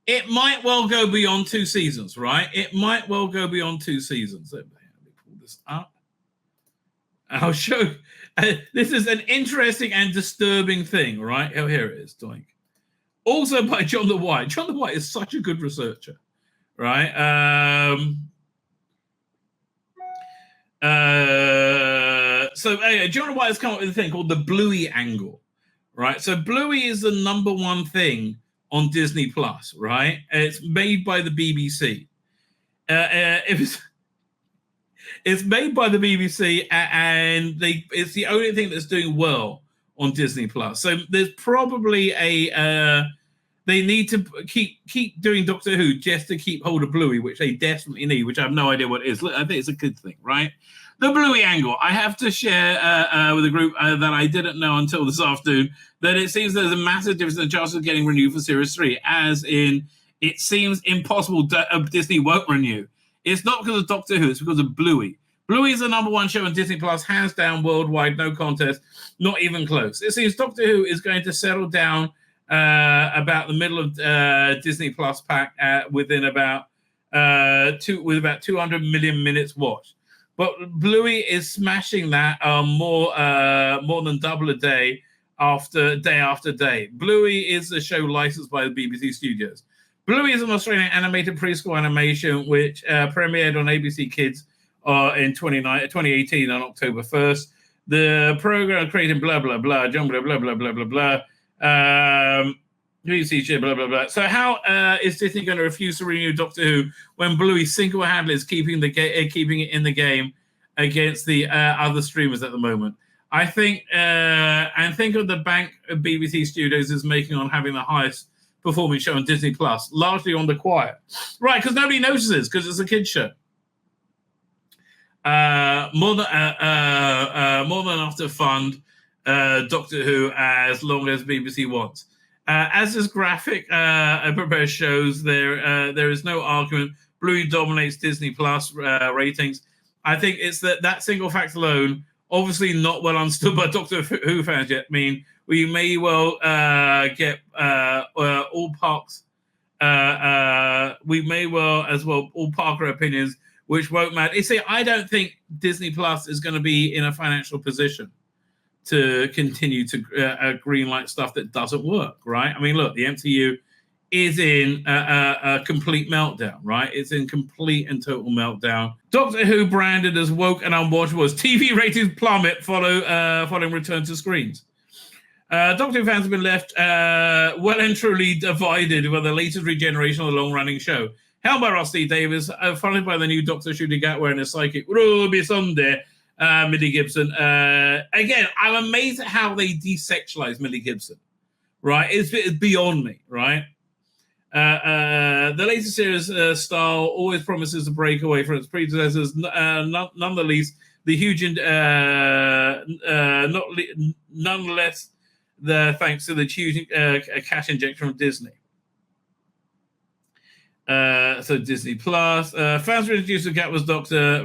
it might well go beyond 2 seasons, right? It might well go beyond 2 seasons. Let me pull this up. I'll show. This is an interesting and disturbing thing, right? Oh, here it is. Doink. Also by John the White. John the White is such a good researcher, right? John the White has come up with a thing called the Bluey angle, right? So Bluey is the #1 thing on Disney Plus, right? It's made by the BBC. It's made by the BBC, and it's the only thing that's doing well on Disney Plus. So there's probably they need to keep doing Doctor Who just to keep hold of Bluey, which they desperately need, which I have no idea what it is. I think it's a good thing, right? The Bluey angle. I have to share with a group that I didn't know until this afternoon that it seems there's a massive difference in the chances of getting renewed for Series 3, as in it seems impossible Disney won't renew. It's not because of Doctor Who, it's because of Bluey. Bluey is the #1 show on Disney Plus, hands down, worldwide, no contest, not even close. It seems Doctor Who is going to settle down about the middle of Disney Plus pack within about 200 million minutes watched. But Bluey is smashing that more than double a day after day. Bluey is the show licensed by the BBC Studios. Bluey is an Australian animated preschool animation which premiered on ABC Kids in 2018 on October 1st. The program created blah, blah, blah, John blah, blah, blah, blah, blah, blah. BBC shit, blah, blah, blah. So how is Disney going to refuse to renew Doctor Who when Bluey single-handedly is keeping it in the game against the other streamers at the moment? I think, and think of the bank BBC Studios is making on having the highest performing show on Disney Plus, largely on the quiet, right? Because nobody notices because it's a kids show. More than enough to fund Doctor Who as long as BBC wants. As this graphic I prepared shows, there is no argument. Bluey dominates Disney Plus ratings. I think it's that single fact alone, obviously not well understood by Doctor Who fans yet. I mean, we may well get all Parks. We may well as well all Parker opinions, which won't matter. You see, I don't think Disney Plus is going to be in a financial position to continue to greenlight stuff that doesn't work, right? I mean, look, the MCU is in a complete meltdown, right? It's in complete and total meltdown. Doctor Who, branded as woke and unwatchable, as TV ratings plummet following return to screens. Doctor Who fans have been left well and truly divided by the latest regeneration of the long-running show. Held by Rusty Davis, followed by the new Doctor shooting out wearing a psychic Ruby Sunday, Millie Gibson. Again, I'm amazed at how they desexualize Millie Gibson, right? It's beyond me, right? The latest series style always promises to break away from its predecessors. None the least, the huge, nonetheless, thanks to the huge cash injection from Disney. So Disney Plus. Fans were introduced to Gatwa's Doctor,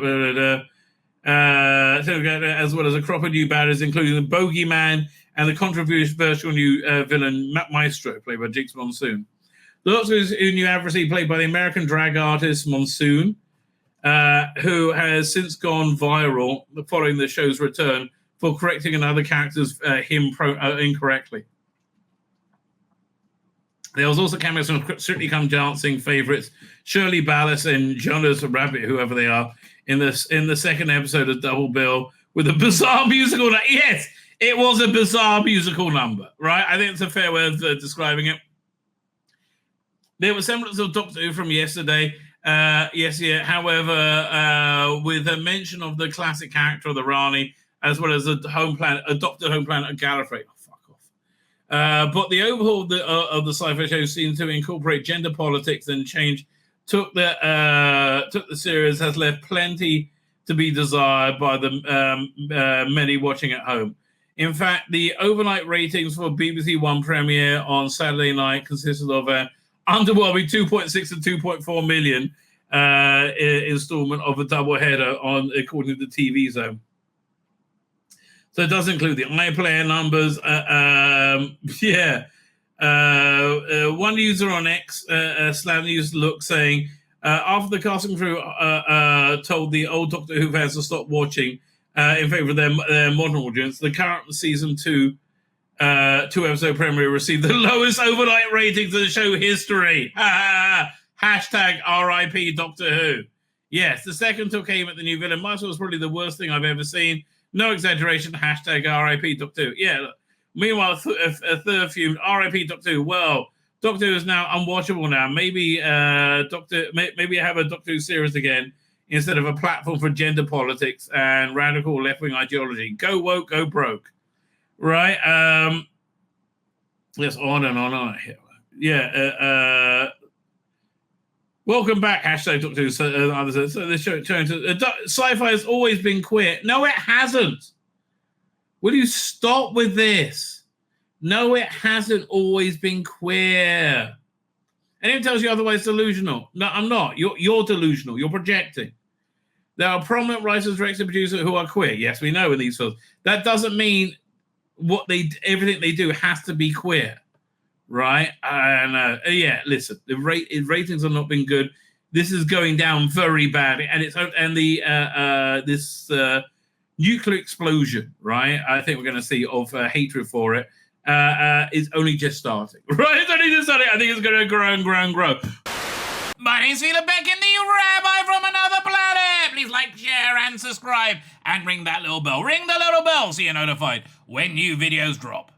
as well as a crop of new baddies, including the Bogeyman and the controversial new villain Maestro, played by Jinx Monsoon. The Doctor's new adversary, played by the American drag artist Monsoon, who has since gone viral following the show's return for correcting another character's incorrectly. There was also cameos from Strictly Come Dancing favourites Shirley Ballas and Jonas Rabbi, whoever they are, in the second episode of Double Bill with a bizarre musical number. Yes, it was a bizarre musical number, right? I think it's a fair way of describing it. There was semblance of Doctor Who from yesterday. However, with a mention of the classic character of the Rani, as well as a adopted home planet Gallifrey. But the overhaul of the sci-fi show seemed to incorporate gender politics and change. Took the series has left plenty to be desired by the many watching at home. In fact, the overnight ratings for BBC One premiere on Saturday night consisted of a underwhelming 2.6 and 2.4 million installment of a double header according to the TV Zone. So it does include the iPlayer numbers. One user on X, Slam News Look, saying, after the casting crew told the old Doctor Who fans to stop watching in favour of their modern audience, the current season 2 two-episode premiere received the lowest overnight ratings in the show history. Hashtag RIP Doctor Who. Yes, the second took aim at the new villain. Maestro was probably the worst thing I've ever seen. No exaggeration, hashtag RIP Doctor Who. Yeah, look. Meanwhile, a third fume, RIP Doctor Who. Well, Doctor Who is now unwatchable now. Maybe maybe have a Doctor Who series again instead of a platform for gender politics and radical left-wing ideology. Go woke, go broke. Right? Yes, on and on. Yeah. Welcome back, hashtag Doctor Who. So the show sci-fi has always been queer. No, it hasn't. Will you stop with this? No, it hasn't always been queer. Anyone tells you otherwise, delusional. No, I'm not. You're delusional. You're projecting. There are prominent writers, directors, and producers who are queer. Yes, we know in these films. That doesn't mean everything they do has to be queer. Right? And listen, the ratings have not been good. This is going down very badly, and this nuclear explosion, right? I think we're going to see of hatred for it is only just starting, right? It's only just starting. I think it's going to grow and grow and grow. My name's Tzvi Lebetkin, the Rabbi from another planet. Please like, share, and subscribe, and ring that little bell. Ring the little bell so you're notified when new videos drop.